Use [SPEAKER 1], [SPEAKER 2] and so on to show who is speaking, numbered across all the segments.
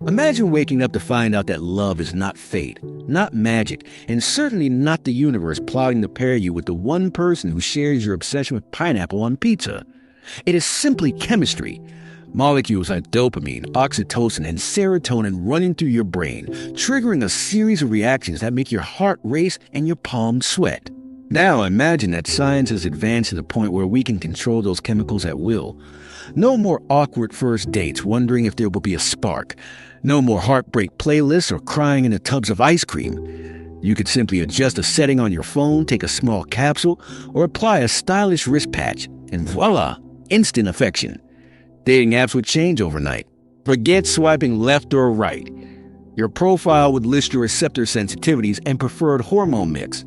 [SPEAKER 1] Imagine waking up to find out that love is not fate, not magic, and certainly not the universe plotting to pair you with the one person who shares your obsession with pineapple on pizza. It is simply chemistry. Molecules like dopamine, oxytocin, and serotonin running through your brain, triggering a series of reactions that make your heart race and your palms sweat. Now imagine that science has advanced to the point where we can control those chemicals at will. No more awkward first dates wondering if there will be a spark. No more heartbreak playlists or crying in the tubs of ice cream. You could simply adjust a setting on your phone, take a small capsule, or apply a stylish wrist patch, and voila, instant affection. Dating apps would change overnight. Forget swiping left or right. Your profile would list your receptor sensitivities and preferred hormone mix.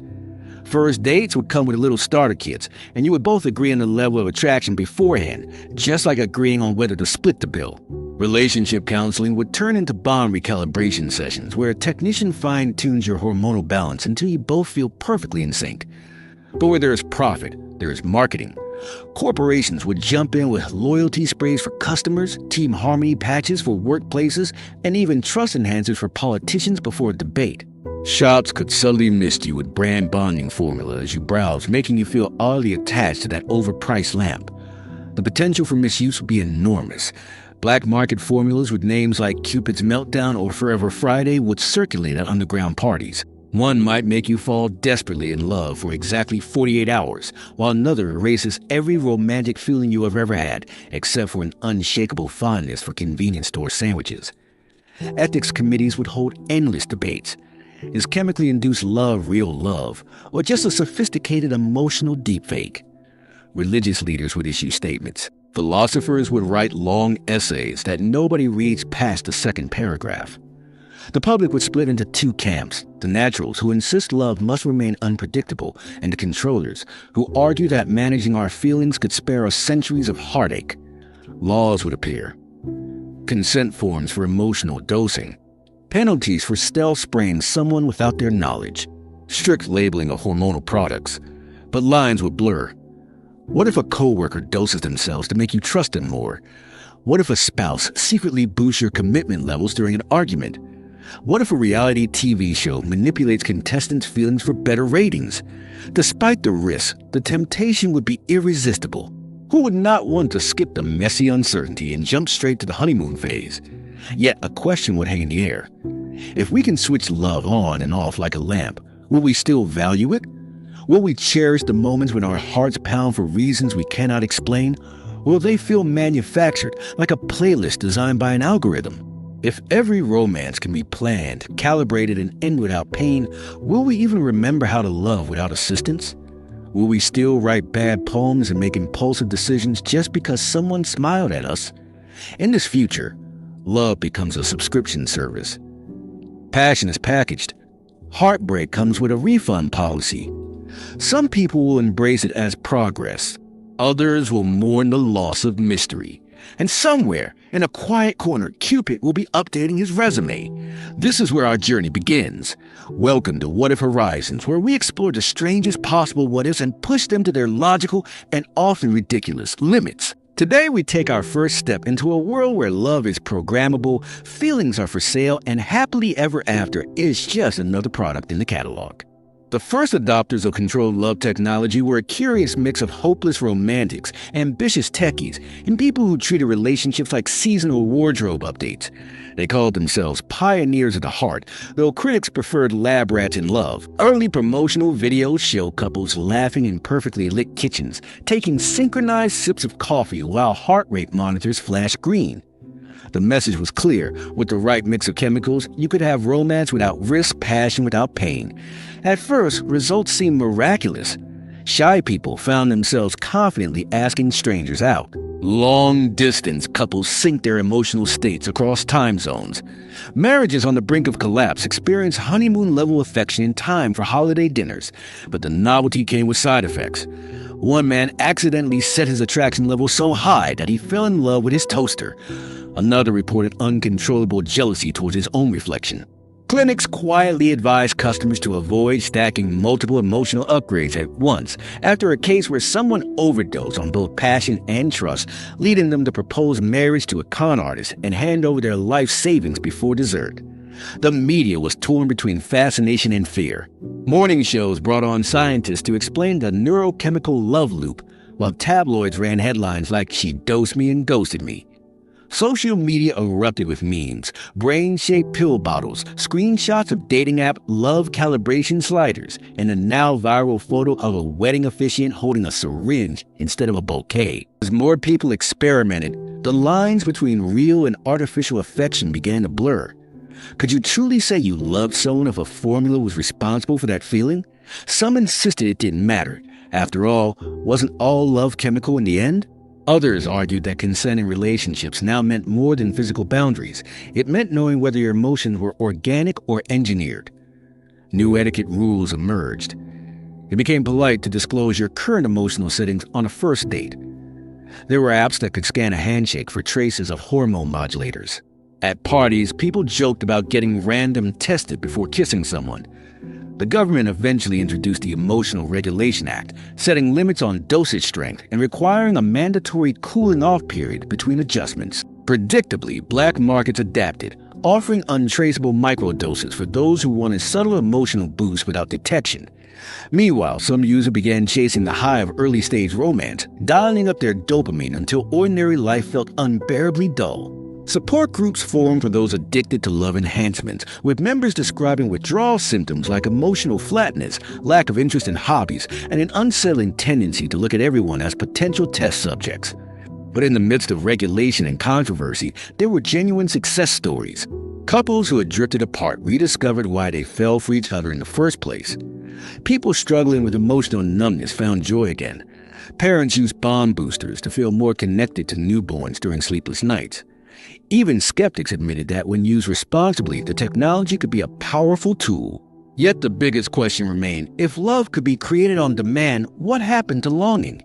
[SPEAKER 1] First dates would come with little starter kits, and you would both agree on the level of attraction beforehand, just like agreeing on whether to split the bill. Relationship counseling would turn into bond recalibration sessions, where a technician fine-tunes your hormonal balance until you both feel perfectly in sync. But where there is profit, there is marketing. Corporations would jump in with loyalty sprays for customers, team harmony patches for workplaces, and even trust enhancers for politicians before a debate. Shops could subtly mist you with brand bonding formula as you browse, making you feel oddly attached to that overpriced lamp. The potential for misuse would be enormous. Black market formulas with names like Cupid's Meltdown or Forever Friday would circulate at underground parties. One might make you fall desperately in love for exactly 48 hours, while another erases every romantic feeling you have ever had, except for an unshakable fondness for convenience store sandwiches. Ethics committees would hold endless debates. Is chemically induced love real love, or just a sophisticated emotional deepfake? Religious leaders would issue statements. Philosophers would write long essays that nobody reads past the second paragraph. The public would split into two camps: the naturals, who insist love must remain unpredictable, and the controllers, who argue that managing our feelings could spare us centuries of heartache. Laws would appear. Consent forms for emotional dosing. Penalties for stealth spraying someone without their knowledge. Strict labeling of hormonal products. But lines would blur. What if a coworker doses themselves to make you trust them more? What if a spouse secretly boosts your commitment levels during an argument? What if a reality TV show manipulates contestants' feelings for better ratings? Despite the risk, the temptation would be irresistible. Who would not want to skip the messy uncertainty and jump straight to the honeymoon phase? Yet a question would hang in the air. If we can switch love on and off like a lamp, will we still value it? Will we cherish the moments when our hearts pound for reasons we cannot explain? Will they feel manufactured, like a playlist designed by an algorithm? If every romance can be planned, calibrated, and end without pain, will we even remember how to love without assistance? Will we still write bad poems and make impulsive decisions just because someone smiled at us? In this future, love becomes a subscription service. Passion is packaged. Heartbreak comes with a refund policy. Some people will embrace it as progress. Others will mourn the loss of mystery. And somewhere, in a quiet corner, Cupid will be updating his resume. This is where our journey begins. Welcome to What If Horizons, where we explore the strangest possible what-ifs and push them to their logical and often ridiculous limits. Today, we take our first step into a world where love is programmable, feelings are for sale, and happily ever after is just another product in the catalog. The first adopters of controlled love technology were a curious mix of hopeless romantics, ambitious techies, and people who treated relationships like seasonal wardrobe updates. They called themselves pioneers of the heart, though critics preferred lab rats in love. Early promotional videos show couples laughing in perfectly lit kitchens, taking synchronized sips of coffee while heart rate monitors flash green. The message was clear. With the right mix of chemicals, you could have romance without risk, passion without pain. At first, results seemed miraculous. Shy people found themselves confidently asking strangers out. Long-distance couples sync their emotional states across time zones. Marriages on the brink of collapse experienced honeymoon-level affection in time for holiday dinners, but the novelty came with side effects. One man accidentally set his attraction level so high that he fell in love with his toaster. Another reported uncontrollable jealousy towards his own reflection. Clinics quietly advise customers to avoid stacking multiple emotional upgrades at once after a case where someone overdosed on both passion and trust, leading them to propose marriage to a con artist and hand over their life savings before dessert. The media was torn between fascination and fear. Morning shows brought on scientists to explain the neurochemical love loop, while tabloids ran headlines like "She dosed me and ghosted me." Social media erupted with memes, brain-shaped pill bottles, screenshots of dating app love calibration sliders, and a now viral photo of a wedding officiant holding a syringe instead of a bouquet. As more people experimented, the lines between real and artificial affection began to blur. Could you truly say you loved someone if a formula was responsible for that feeling? Some insisted it didn't matter. After all, wasn't all love chemical in the end? Others argued that consent in relationships now meant more than physical boundaries. It meant knowing whether your emotions were organic or engineered. New etiquette rules emerged. It became polite to disclose your current emotional settings on a first date. There were apps that could scan a handshake for traces of hormone modulators. At parties, people joked about getting random tested before kissing someone. The government eventually introduced the Emotional Regulation Act, setting limits on dosage strength and requiring a mandatory cooling-off period between adjustments. Predictably, black markets adapted, offering untraceable microdoses for those who wanted subtle emotional boosts without detection. Meanwhile, some users began chasing the high of early-stage romance, dialing up their dopamine until ordinary life felt unbearably dull. Support groups formed for those addicted to love enhancements, with members describing withdrawal symptoms like emotional flatness, lack of interest in hobbies, and an unsettling tendency to look at everyone as potential test subjects. But in the midst of regulation and controversy, there were genuine success stories. Couples who had drifted apart rediscovered why they fell for each other in the first place. People struggling with emotional numbness found joy again. Parents used bond boosters to feel more connected to newborns during sleepless nights. Even skeptics admitted that when used responsibly, the technology could be a powerful tool. Yet the biggest question remained, if love could be created on demand, what happened to longing?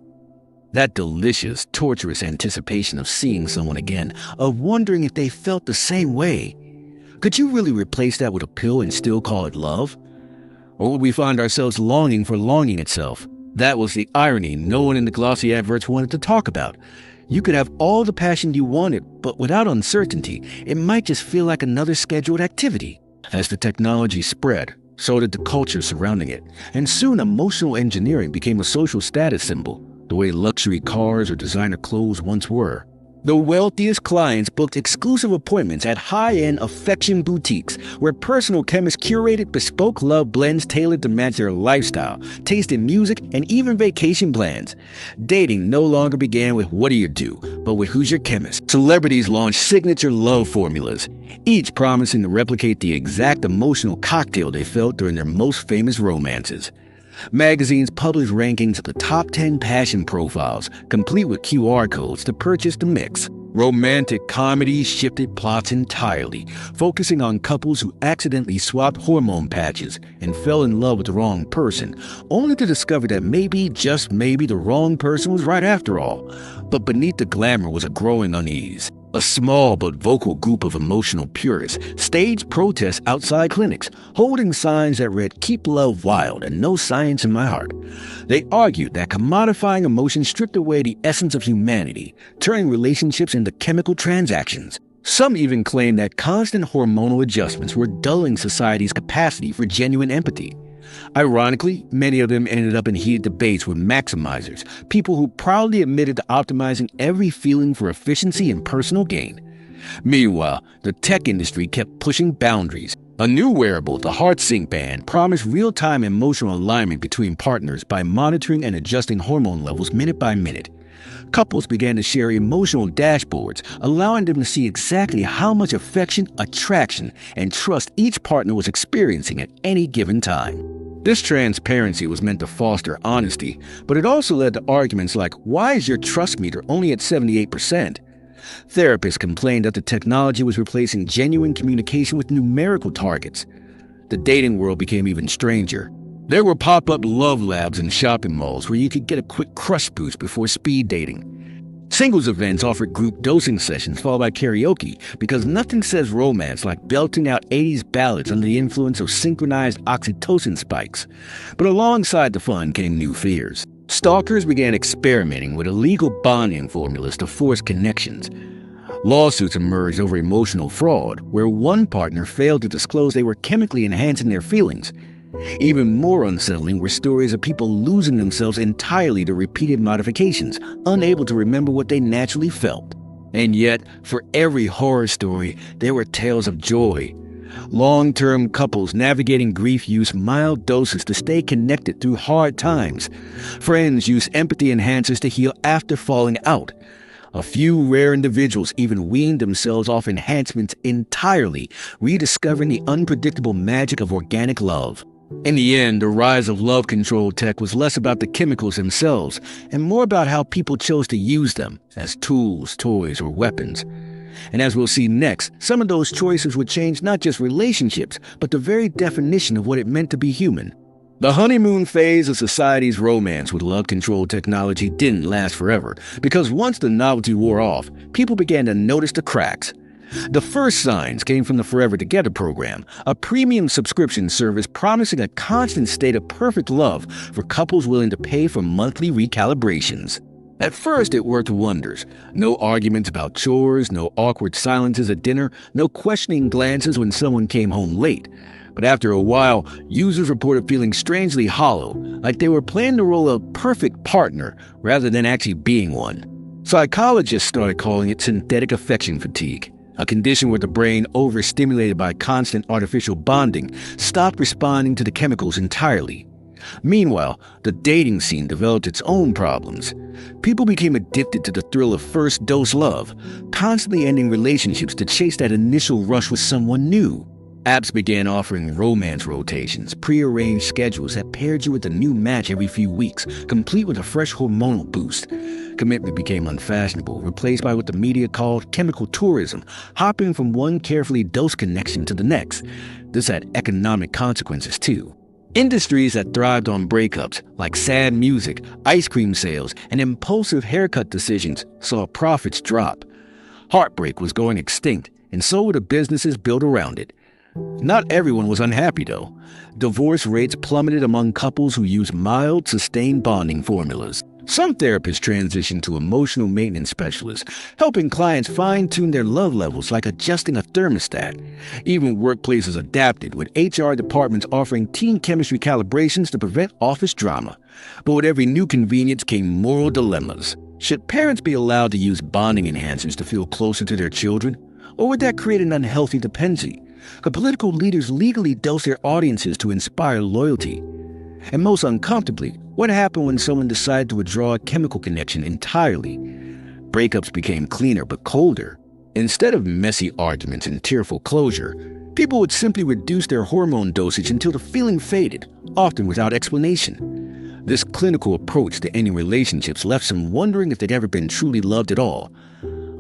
[SPEAKER 1] That delicious, torturous anticipation of seeing someone again, of wondering if they felt the same way. Could you really replace that with a pill and still call it love? Or would we find ourselves longing for longing itself? That was the irony no one in the glossy adverts wanted to talk about. You could have all the passion you wanted, but without uncertainty, it might just feel like another scheduled activity. As the technology spread, so did the culture surrounding it, and soon emotional engineering became a social status symbol, the way luxury cars or designer clothes once were. The wealthiest clients booked exclusive appointments at high-end affection boutiques where personal chemists curated bespoke love blends tailored to match their lifestyle, taste in music, and even vacation plans. Dating no longer began with "what do you do," but with "who's your chemist." Celebrities launched signature love formulas, each promising to replicate the exact emotional cocktail they felt during their most famous romances. Magazines published rankings of the top 10 passion profiles, complete with QR codes to purchase the mix. Romantic comedies shifted plots entirely, focusing on couples who accidentally swapped hormone patches and fell in love with the wrong person, only to discover that maybe, just maybe, the wrong person was right after all. But beneath the glamour was a growing unease. A small but vocal group of emotional purists staged protests outside clinics, holding signs that read "Keep Love Wild" and "No Science in My Heart." They argued that commodifying emotion stripped away the essence of humanity, turning relationships into chemical transactions. Some even claimed that constant hormonal adjustments were dulling society's capacity for genuine empathy. Ironically, many of them ended up in heated debates with maximizers, people who proudly admitted to optimizing every feeling for efficiency and personal gain. Meanwhile, the tech industry kept pushing boundaries. A new wearable, the HeartSync band, promised real-time emotional alignment between partners by monitoring and adjusting hormone levels minute by minute. Couples began to share emotional dashboards, allowing them to see exactly how much affection, attraction, and trust each partner was experiencing at any given time. This transparency was meant to foster honesty, but it also led to arguments like, "Why is your trust meter only at 78%? Therapists complained that the technology was replacing genuine communication with numerical targets. The dating world became even stranger. There were pop-up love labs in shopping malls where you could get a quick crush boost before speed dating. Singles events offered group dosing sessions followed by karaoke because nothing says romance like belting out 80s ballads under the influence of synchronized oxytocin spikes. But alongside the fun came new fears. Stalkers began experimenting with illegal bonding formulas to force connections. Lawsuits emerged over emotional fraud, where one partner failed to disclose they were chemically enhancing their feelings. Even more unsettling were stories of people losing themselves entirely to repeated modifications, unable to remember what they naturally felt. And yet, for every horror story, there were tales of joy. Long-term couples navigating grief used mild doses to stay connected through hard times. Friends used empathy enhancers to heal after falling out. A few rare individuals even weaned themselves off enhancements entirely, rediscovering the unpredictable magic of organic love. In the end, the rise of love control tech was less about the chemicals themselves and more about how people chose to use them as tools, toys, or weapons. And as we'll see next, some of those choices would change not just relationships, but the very definition of what it meant to be human. The honeymoon phase of society's romance with love control technology didn't last forever, because once the novelty wore off, people began to notice the cracks. The first signs came from the Forever Together program, a premium subscription service promising a constant state of perfect love for couples willing to pay for monthly recalibrations. At first, it worked wonders. No arguments about chores, no awkward silences at dinner, no questioning glances when someone came home late. But after a while, users reported feeling strangely hollow, like they were playing the role of perfect partner rather than actually being one. Psychologists started calling it synthetic affection fatigue, a condition where the brain, overstimulated by constant artificial bonding, stopped responding to the chemicals entirely. Meanwhile, the dating scene developed its own problems. People became addicted to the thrill of first-dose love, constantly ending relationships to chase that initial rush with someone new. Apps began offering romance rotations, prearranged schedules that paired you with a new match every few weeks, complete with a fresh hormonal boost. Commitment became unfashionable, replaced by what the media called chemical tourism, hopping from one carefully dosed connection to the next. This had economic consequences, too. Industries that thrived on breakups, like sad music, ice cream sales, and impulsive haircut decisions, saw profits drop. Heartbreak was going extinct, and so were the businesses built around it. Not everyone was unhappy, though. Divorce rates plummeted among couples who used mild, sustained bonding formulas. Some therapists transitioned to emotional maintenance specialists, helping clients fine-tune their love levels like adjusting a thermostat. Even workplaces adapted, with HR departments offering team chemistry calibrations to prevent office drama. But with every new convenience came moral dilemmas. Should parents be allowed to use bonding enhancers to feel closer to their children? Or would that create an unhealthy dependency? Could political leaders legally dose their audiences to inspire loyalty? And most uncomfortably, what happened when someone decided to withdraw a chemical connection entirely? Breakups became cleaner but colder. Instead of messy arguments and tearful closure, people would simply reduce their hormone dosage until the feeling faded, often without explanation. This clinical approach to ending relationships left some wondering if they'd ever been truly loved at all.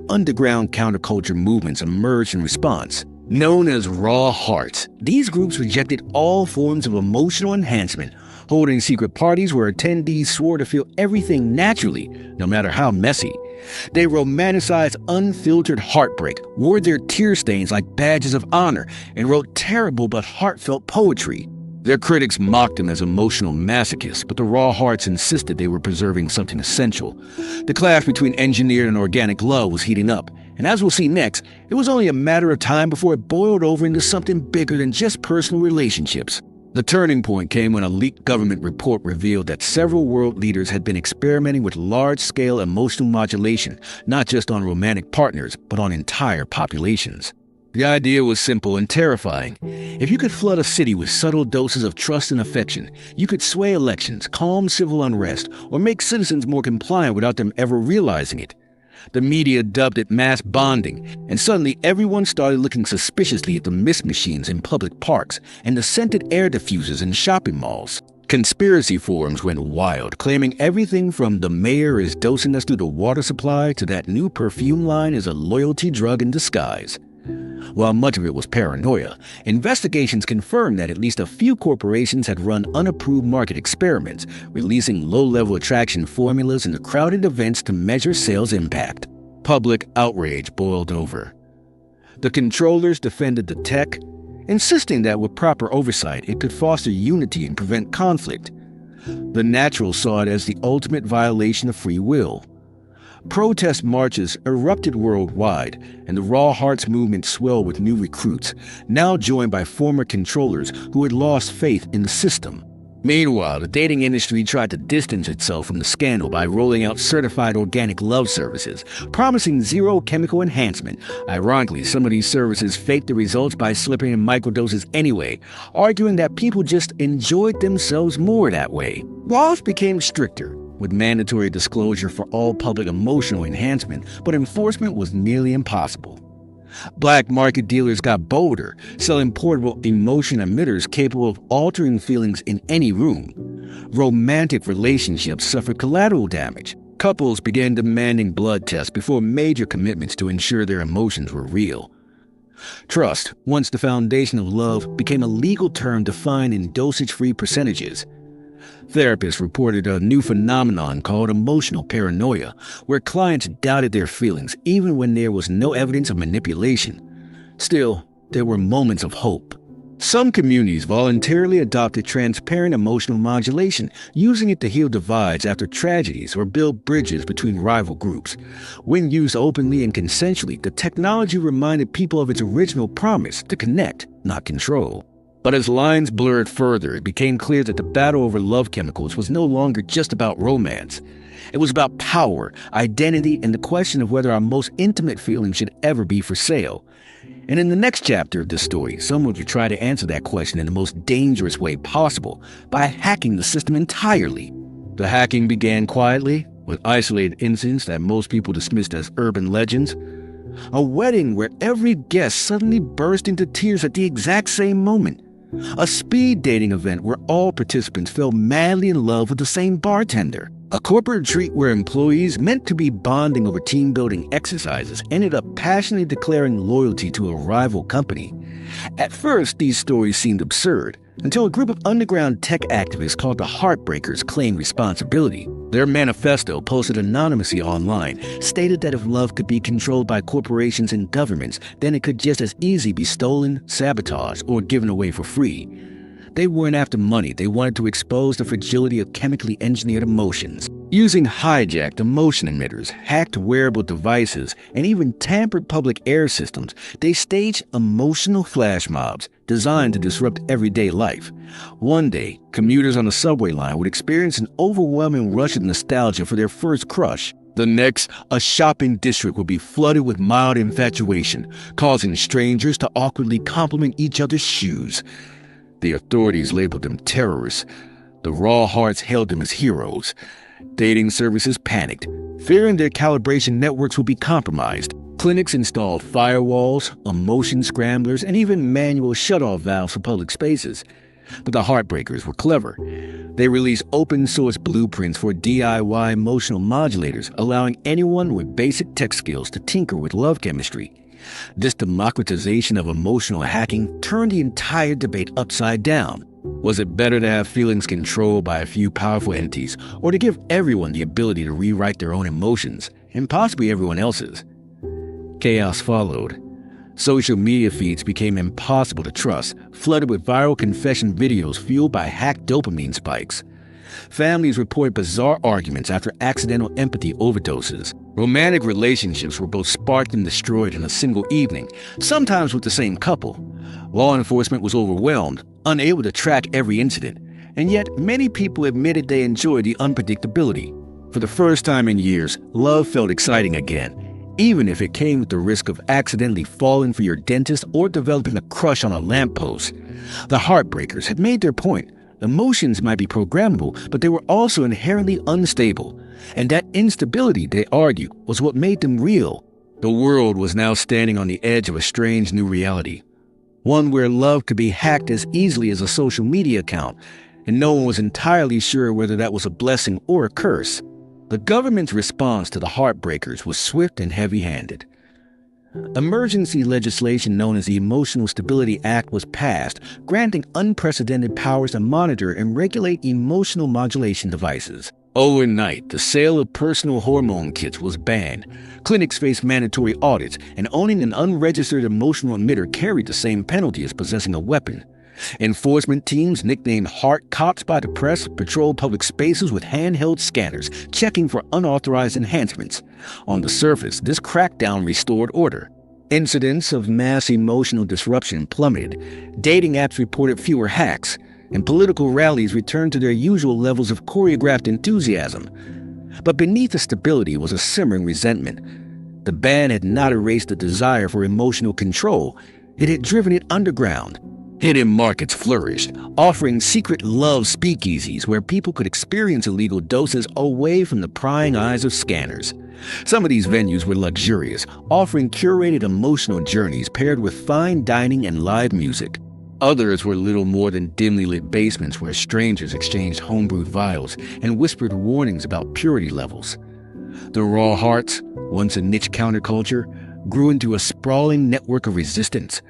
[SPEAKER 1] Underground counterculture movements emerged in response. Known as raw hearts, these groups rejected all forms of emotional enhancement, holding secret parties where attendees swore to feel everything naturally, no matter how messy. They romanticized unfiltered heartbreak, wore their tear stains like badges of honor, and wrote terrible but heartfelt poetry. Their critics mocked them as emotional masochists, but the raw hearts insisted they were preserving something essential. The clash between engineered and organic love was heating up, and as we'll see next, it was only a matter of time before it boiled over into something bigger than just personal relationships. The turning point came when a leaked government report revealed that several world leaders had been experimenting with large-scale emotional modulation, not just on romantic partners, but on entire populations. The idea was simple and terrifying. If you could flood a city with subtle doses of trust and affection, you could sway elections, calm civil unrest, or make citizens more compliant without them ever realizing it. The media dubbed it mass bonding, and suddenly everyone started looking suspiciously at the mist machines in public parks and the scented air diffusers in shopping malls. Conspiracy forums went wild, claiming everything from the mayor is dosing us through the water supply to that new perfume line is a loyalty drug in disguise. While much of it was paranoia, investigations confirmed that at least a few corporations had run unapproved market experiments, releasing low-level attraction formulas into crowded events to measure sales impact. Public outrage boiled over. The controllers defended the tech, insisting that with proper oversight it could foster unity and prevent conflict. The naturals saw it as the ultimate violation of free will. Protest marches erupted worldwide, and the Raw Hearts movement swelled with new recruits, now joined by former controllers who had lost faith in the system. Meanwhile, the dating industry tried to distance itself from the scandal by rolling out certified organic love services, promising zero chemical enhancement. Ironically, some of these services faked the results by slipping in microdoses anyway, arguing that people just enjoyed themselves more that way. Laws became stricter, with mandatory disclosure for all public emotional enhancement, but enforcement was nearly impossible. Black market dealers got bolder, selling portable emotion emitters capable of altering feelings in any room. Romantic relationships suffered collateral damage. Couples began demanding blood tests before major commitments to ensure their emotions were real. Trust, once the foundation of love, became a legal term defined in dosage-free percentages. Therapists reported a new phenomenon called emotional paranoia, where clients doubted their feelings even when there was no evidence of manipulation. Still, there were moments of hope. Some communities voluntarily adopted transparent emotional modulation, using it to heal divides after tragedies or build bridges between rival groups. When used openly and consensually, the technology reminded people of its original promise to connect, not control. But as lines blurred further, it became clear that the battle over love chemicals was no longer just about romance. It was about power, identity, and the question of whether our most intimate feelings should ever be for sale. And in the next chapter of this story, someone will try to answer that question in the most dangerous way possible, by hacking the system entirely. The hacking began quietly, with isolated incidents that most people dismissed as urban legends. A wedding where every guest suddenly burst into tears at the exact same moment. A speed dating event where all participants fell madly in love with the same bartender. A corporate retreat where employees meant to be bonding over team-building exercises ended up passionately declaring loyalty to a rival company. At first, these stories seemed absurd, until a group of underground tech activists called the Heartbreakers claimed responsibility. Their manifesto, posted anonymously online, stated that if love could be controlled by corporations and governments, then it could just as easily be stolen, sabotaged, or given away for free. They weren't after money, they wanted to expose the fragility of chemically engineered emotions. Using hijacked emotion emitters, hacked wearable devices, and even tampered public air systems, they staged emotional flash mobs designed to disrupt everyday life. One day, commuters on the subway line would experience an overwhelming rush of nostalgia for their first crush. The next, a shopping district would be flooded with mild infatuation, causing strangers to awkwardly compliment each other's shoes. The authorities labeled them terrorists. The Raw Hearts hailed them as heroes. Dating services panicked, fearing their calibration networks would be compromised. Clinics installed firewalls, emotion scramblers, and even manual shutoff valves for public spaces. But the Heartbreakers were clever. They released open-source blueprints for DIY emotional modulators, allowing anyone with basic tech skills to tinker with love chemistry. This democratization of emotional hacking turned the entire debate upside down. Was it better to have feelings controlled by a few powerful entities, or to give everyone the ability to rewrite their own emotions, and possibly everyone else's? Chaos followed. Social media feeds became impossible to trust, flooded with viral confession videos fueled by hacked dopamine spikes. Families report bizarre arguments after accidental empathy overdoses. Romantic relationships were both sparked and destroyed in a single evening, sometimes with the same couple. Law enforcement was overwhelmed, unable to track every incident, and yet many people admitted they enjoyed the unpredictability. For the first time in years, love felt exciting again, even if it came with the risk of accidentally falling for your dentist or developing a crush on a lamppost. The Heartbreakers had made their point. Emotions might be programmable, but they were also inherently unstable. And that instability, they argued, was what made them real. The world was now standing on the edge of a strange new reality. One where love could be hacked as easily as a social media account, and no one was entirely sure whether that was a blessing or a curse. The government's response to the Heartbreakers was swift and heavy-handed. Emergency legislation known as the Emotional Stability Act was passed, granting unprecedented powers to monitor and regulate emotional modulation devices. Overnight, the sale of personal hormone kits was banned. Clinics faced mandatory audits, and owning an unregistered emotional emitter carried the same penalty as possessing a weapon. Enforcement teams, nicknamed Heart Cops by the press, patrolled public spaces with handheld scanners, checking for unauthorized enhancements. On the surface, this crackdown restored order. Incidents of mass emotional disruption plummeted. Dating apps reported fewer hacks, and political rallies returned to their usual levels of choreographed enthusiasm. But beneath the stability was a simmering resentment. The ban had not erased the desire for emotional control. It had driven it underground. Hidden markets flourished, offering secret love speakeasies where people could experience illegal doses away from the prying eyes of scanners. Some of these venues were luxurious, offering curated emotional journeys paired with fine dining and live music. Others were little more than dimly lit basements where strangers exchanged homebrewed vials and whispered warnings about purity levels. The Raw Hearts, once a niche counterculture, grew into a sprawling network of resistance.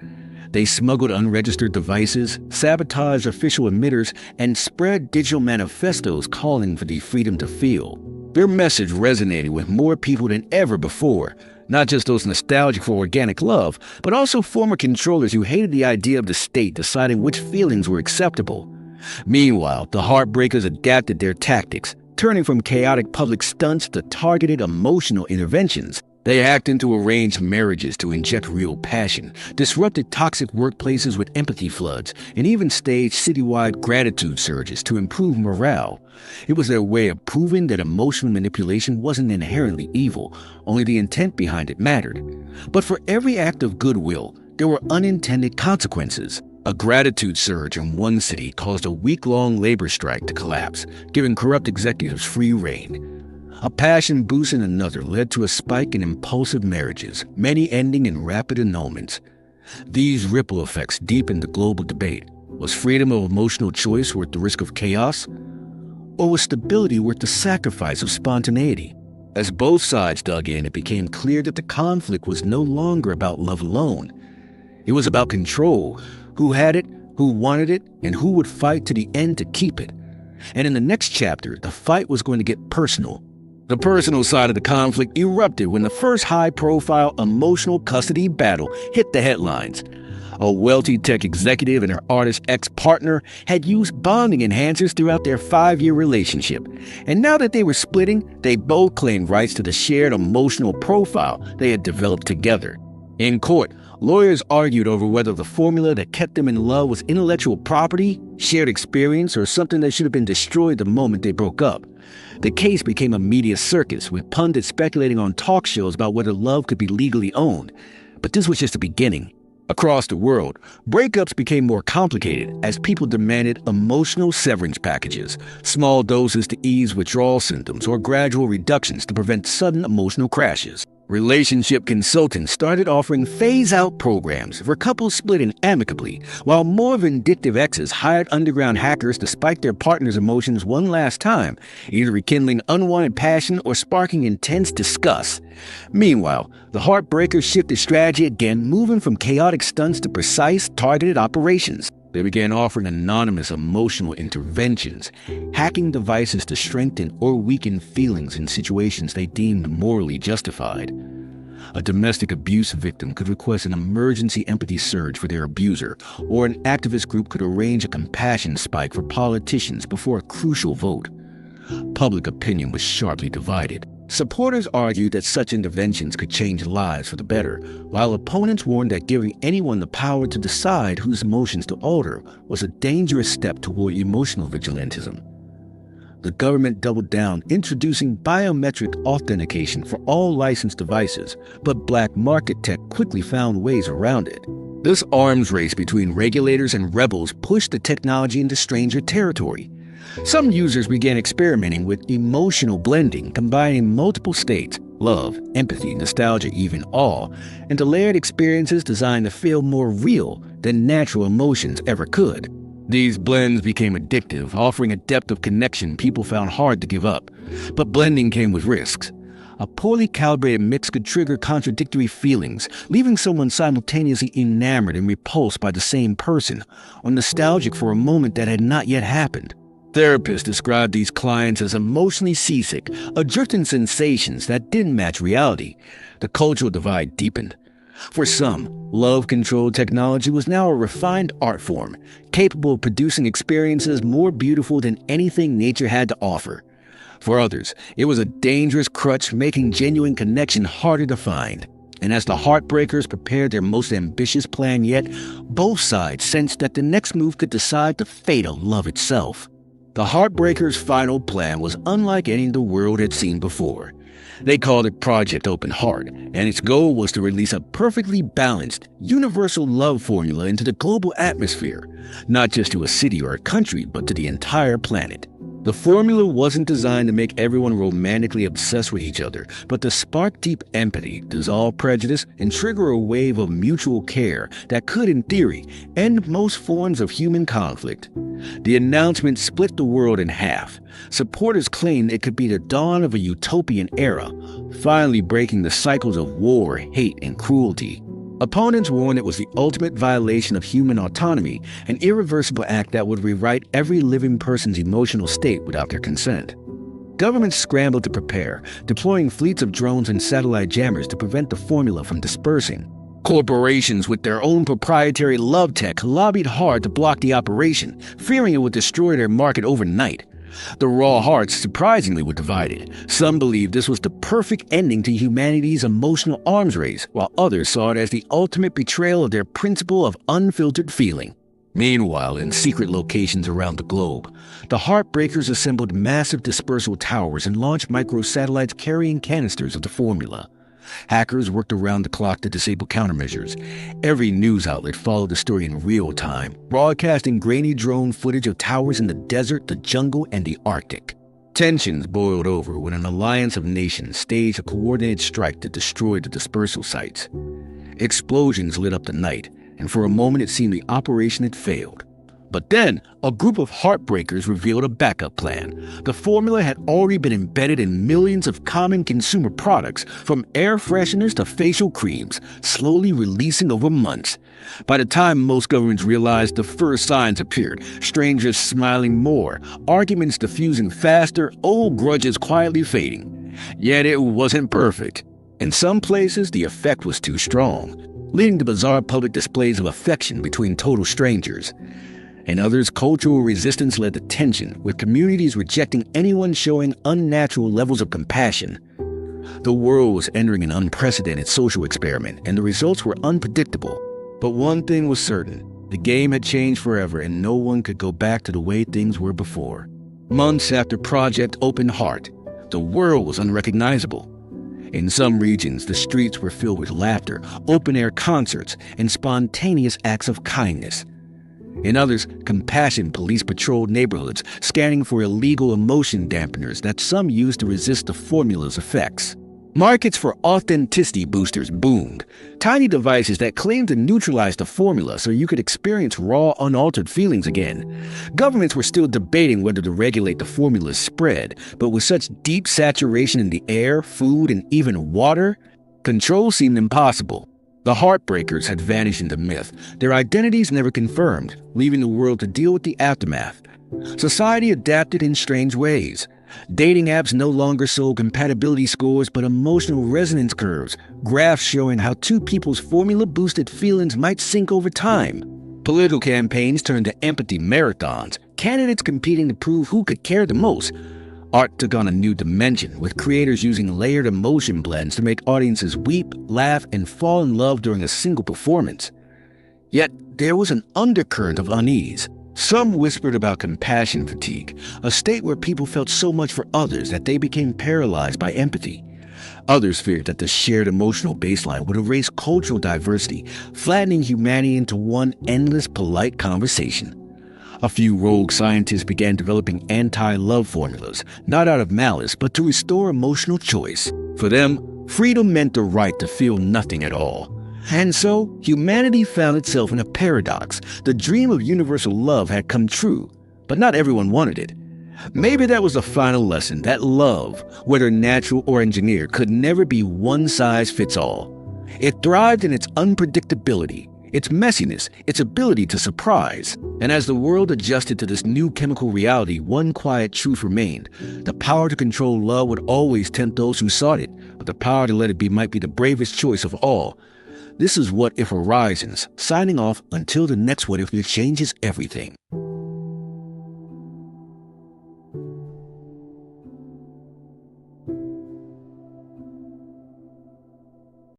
[SPEAKER 1] They smuggled unregistered devices, sabotaged official emitters, and spread digital manifestos calling for the freedom to feel. Their message resonated with more people than ever before, not just those nostalgic for organic love, but also former controllers who hated the idea of the state deciding which feelings were acceptable. Meanwhile, the Heartbreakers adapted their tactics, turning from chaotic public stunts to targeted emotional interventions. They hacked into arranged marriages to inject real passion, disrupted toxic workplaces with empathy floods, and even staged citywide gratitude surges to improve morale. It was their way of proving that emotional manipulation wasn't inherently evil, only the intent behind it mattered. But for every act of goodwill, there were unintended consequences. A gratitude surge in one city caused a week-long labor strike to collapse, giving corrupt executives free rein. A passion boost in another led to a spike in impulsive marriages, many ending in rapid annulments. These ripple effects deepened the global debate. Was freedom of emotional choice worth the risk of chaos? Or was stability worth the sacrifice of spontaneity? As both sides dug in, it became clear that the conflict was no longer about love alone. It was about control. Who had it, who wanted it, and who would fight to the end to keep it. And in the next chapter, the fight was going to get personal. The personal side of the conflict erupted when the first high-profile emotional custody battle hit the headlines. A wealthy tech executive and her artist ex-partner had used bonding enhancers throughout their 5-year relationship. And now that they were splitting, they both claimed rights to the shared emotional profile they had developed together. In court, lawyers argued over whether the formula that kept them in love was intellectual property, shared experience, or something that should have been destroyed the moment they broke up. The case became a media circus, with pundits speculating on talk shows about whether love could be legally owned. But this was just the beginning. Across the world, breakups became more complicated as people demanded emotional severance packages, small doses to ease withdrawal symptoms, or gradual reductions to prevent sudden emotional crashes. Relationship consultants started offering phase-out programs for couples splitting amicably, while more vindictive exes hired underground hackers to spike their partner's emotions one last time, either rekindling unwanted passion or sparking intense disgust. Meanwhile, the Heartbreakers shifted strategy again, moving from chaotic stunts to precise, targeted operations. They began offering anonymous emotional interventions, hacking devices to strengthen or weaken feelings in situations they deemed morally justified. A domestic abuse victim could request an emergency empathy surge for their abuser, or an activist group could arrange a compassion spike for politicians before a crucial vote. Public opinion was sharply divided. Supporters argued that such interventions could change lives for the better, while opponents warned that giving anyone the power to decide whose emotions to alter was a dangerous step toward emotional vigilantism. The government doubled down, introducing biometric authentication for all licensed devices, but black market tech quickly found ways around it. This arms race between regulators and rebels pushed the technology into stranger territory. Some users began experimenting with emotional blending, combining multiple states, love, empathy, nostalgia, even awe, into layered experiences designed to feel more real than natural emotions ever could. These blends became addictive, offering a depth of connection people found hard to give up. But blending came with risks. A poorly calibrated mix could trigger contradictory feelings, leaving someone simultaneously enamored and repulsed by the same person, or nostalgic for a moment that had not yet happened. Therapists described these clients as emotionally seasick, adrift in sensations that didn't match reality. The cultural divide deepened. For some, love-controlled technology was now a refined art form, capable of producing experiences more beautiful than anything nature had to offer. For others, it was a dangerous crutch, making genuine connection harder to find. And as the Heartbreakers prepared their most ambitious plan yet, both sides sensed that the next move could decide the fate of love itself. The Heartbreakers' final plan was unlike any the world had seen before. They called it Project Open Heart, and its goal was to release a perfectly balanced, universal love formula into the global atmosphere, not just to a city or a country, but to the entire planet. The formula wasn't designed to make everyone romantically obsessed with each other, but to spark deep empathy, dissolve prejudice, and trigger a wave of mutual care that could, in theory, end most forms of human conflict. The announcement split the world in half. Supporters claimed it could be the dawn of a utopian era, finally breaking the cycles of war, hate, and cruelty. Opponents warned it was the ultimate violation of human autonomy, an irreversible act that would rewrite every living person's emotional state without their consent. Governments scrambled to prepare, deploying fleets of drones and satellite jammers to prevent the formula from dispersing. Corporations with their own proprietary love tech lobbied hard to block the operation, fearing it would destroy their market overnight. The raw hearts surprisingly were divided. Some believed this was the perfect ending to humanity's emotional arms race, while others saw it as the ultimate betrayal of their principle of unfiltered feeling. Meanwhile, in secret locations around the globe, the Heartbreakers assembled massive dispersal towers and launched microsatellites carrying canisters of the formula. Hackers worked around the clock to disable countermeasures. Every news outlet followed the story in real time, broadcasting grainy drone footage of towers in the desert, the jungle, and the Arctic. Tensions boiled over when an alliance of nations staged a coordinated strike that destroyed the dispersal sites. Explosions lit up the night, and for a moment it seemed the operation had failed. But then, a group of Heartbreakers revealed a backup plan. The formula had already been embedded in millions of common consumer products, from air fresheners to facial creams, slowly releasing over months. By the time most governments realized, the first signs appeared, strangers smiling more, arguments diffusing faster, old grudges quietly fading. Yet it wasn't perfect. In some places, the effect was too strong, leading to bizarre public displays of affection between total strangers. In others, cultural resistance led to tension, with communities rejecting anyone showing unnatural levels of compassion. The world was entering an unprecedented social experiment, and the results were unpredictable. But one thing was certain: the game had changed forever, and no one could go back to the way things were before. Months after Project Open Heart, the world was unrecognizable. In some regions, the streets were filled with laughter, open-air concerts, and spontaneous acts of kindness. In others, compassion police patrolled neighborhoods, scanning for illegal emotion dampeners that some used to resist the formula's effects. Markets for authenticity boosters boomed, tiny devices that claimed to neutralize the formula so you could experience raw, unaltered feelings again. Governments were still debating whether to regulate the formula's spread, but with such deep saturation in the air, food, and even water, control seemed impossible. The Heartbreakers had vanished into myth, their identities never confirmed, leaving the world to deal with the aftermath. Society adapted in strange ways. Dating apps no longer sold compatibility scores but emotional resonance curves, graphs showing how two people's formula-boosted feelings might sync over time. Political campaigns turned to empathy marathons, candidates competing to prove who could care the most. Art took on a new dimension, with creators using layered emotion blends to make audiences weep, laugh, and fall in love during a single performance. Yet, there was an undercurrent of unease. Some whispered about compassion fatigue, a state where people felt so much for others that they became paralyzed by empathy. Others feared that the shared emotional baseline would erase cultural diversity, flattening humanity into one endless polite conversation. A few rogue scientists began developing anti-love formulas, not out of malice, but to restore emotional choice. For them, freedom meant the right to feel nothing at all. And so, humanity found itself in a paradox. The dream of universal love had come true, but not everyone wanted it. Maybe that was the final lesson, that love, whether natural or engineered, could never be one size fits all. It thrived in its unpredictability, its messiness, its ability to surprise. And as the world adjusted to this new chemical reality, one quiet truth remained. The power to control love would always tempt those who sought it, but the power to let it be might be the bravest choice of all. This is What If Horizons, signing off until the next What If that changes everything.